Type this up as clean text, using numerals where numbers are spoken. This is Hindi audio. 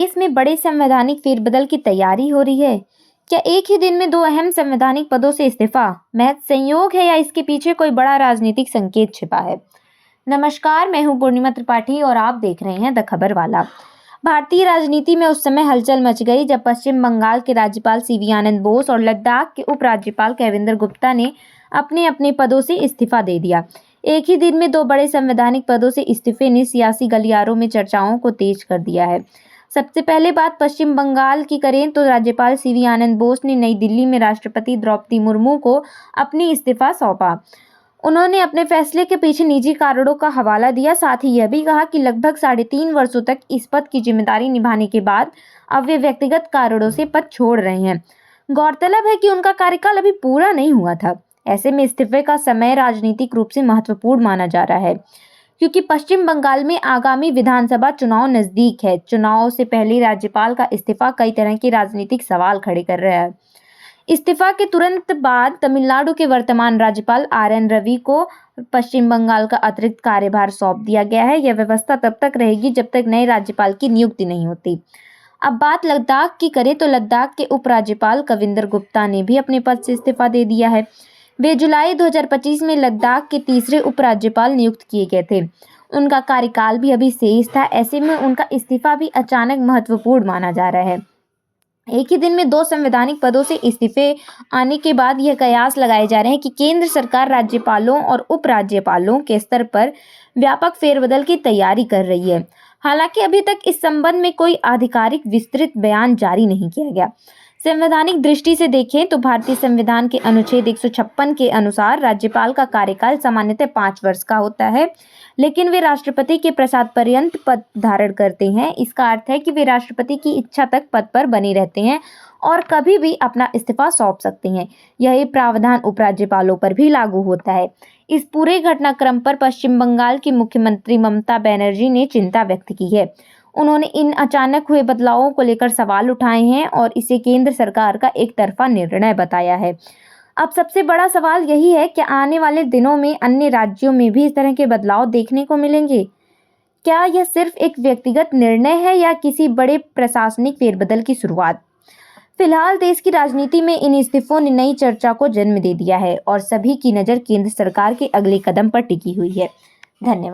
देश में बड़े संवैधानिक फेरबदल की तैयारी हो रही है। क्या एक ही दिन में दो अहम संवैधानिक पदों से इस्तीफा महज संयोग है या इसके पीछे कोई बड़ा राजनीतिक संकेत छिपा है? नमस्कार, मैं हूं पूर्णिमा त्रिपाठी और आप देख रहे हैं द खबर वाला। भारतीय राजनीति में उस समय हलचल मच गई जब पश्चिम बंगाल के राज्यपाल सीवी आनंद बोस और लद्दाख के उपराज्यपाल केविंदर गुप्ता ने अपने अपने पदों से इस्तीफा दे दिया। एक ही दिन में दो बड़े संवैधानिक पदों से इस्तीफे ने सियासी गलियारों में चर्चाओं को तेज कर दिया है। सबसे पहले बात पश्चिम बंगाल की करें तो राज्यपाल सीवी आनंद बोस ने नई दिल्ली में राष्ट्रपति द्रौपदी मुर्मू को अपनी इस्तीफा सौंपा। उन्होंने अपने फैसले के पीछे निजी कारणों का हवाला दिया, साथ ही यह भी कहा कि लगभग 3.5 वर्षों तक इस पद की जिम्मेदारी निभाने के बाद अब वे व्यक्तिगत कारणों से पद छोड़ रहे हैं। गौरतलब है कि उनका कार्यकाल अभी पूरा नहीं हुआ था। ऐसे में इस्तीफे का समय राजनीतिक रूप से महत्वपूर्ण माना जा रहा है, क्योंकि पश्चिम बंगाल में आगामी विधानसभा चुनाव नजदीक है। चुनाव से पहले राज्यपाल का इस्तीफा कई तरह के राजनीतिक सवाल खड़े कर रहा है। इस्तीफा के तुरंत बाद तमिलनाडु के वर्तमान राज्यपाल आर.एन. रवि को पश्चिम बंगाल का अतिरिक्त कार्यभार सौंप दिया गया है। यह व्यवस्था तब तक रहेगी जब तक नए राज्यपाल की नियुक्ति नहीं होती। अब बात लद्दाख की करें तो लद्दाख के उपराज्यपाल केविंदर गुप्ता ने भी अपने पद से इस्तीफा दे दिया है। वे जुलाई 2025 में लद्दाख के तीसरे उपराज्यपाल नियुक्त किए गए थे। उनका कार्यकाल भी अभी शेष था। ऐसे में उनका इस्तीफा भी अचानक महत्वपूर्ण माना जा रहा है। एक ही दिन में दो संवैधानिक पदों से इस्तीफे आने के बाद यह कयास लगाए जा रहे हैं कि केंद्र सरकार राज्यपालों और उपराज्यपालों के स्तर पर व्यापक फेरबदल की तैयारी कर रही है। हालांकि अभी तक इस संबंध में कोई आधिकारिक विस्तृत बयान जारी नहीं किया गया। संवैधानिक दृष्टि से देखें तो भारतीय संविधान के अनुच्छेद 156 के अनुसार राज्यपाल का कार्यकाल सामान्यतः 5 वर्ष का होता है, लेकिन वे राष्ट्रपति के प्रसाद पर्यंत पद धारण करते हैं। इसका अर्थ है कि वे राष्ट्रपति की इच्छा तक पद पर बने रहते हैं और कभी भी अपना इस्तीफा सौंप सकते हैं। यह प्रावधान उपराज्यपालों पर भी लागू होता है। इस पूरे घटनाक्रम पर पश्चिम बंगाल की मुख्यमंत्री ममता बनर्जी ने चिंता व्यक्त की है। उन्होंने इन अचानक हुए बदलावों को लेकर सवाल उठाए हैं और इसे केंद्र सरकार का एक तरफा निर्णय बताया है। अब सबसे बड़ा सवाल यही है कि आने वाले दिनों में अन्य राज्यों में भी इस तरह के बदलाव देखने को मिलेंगे। क्या यह सिर्फ एक व्यक्तिगत निर्णय है या किसी बड़े प्रशासनिक फेरबदल की शुरुआत? फिलहाल देश की राजनीति में इन इस्तीफों ने नई चर्चा को जन्म दे दिया है और सभी की नज़र केंद्र सरकार के अगले कदम पर टिकी हुई है। धन्यवाद।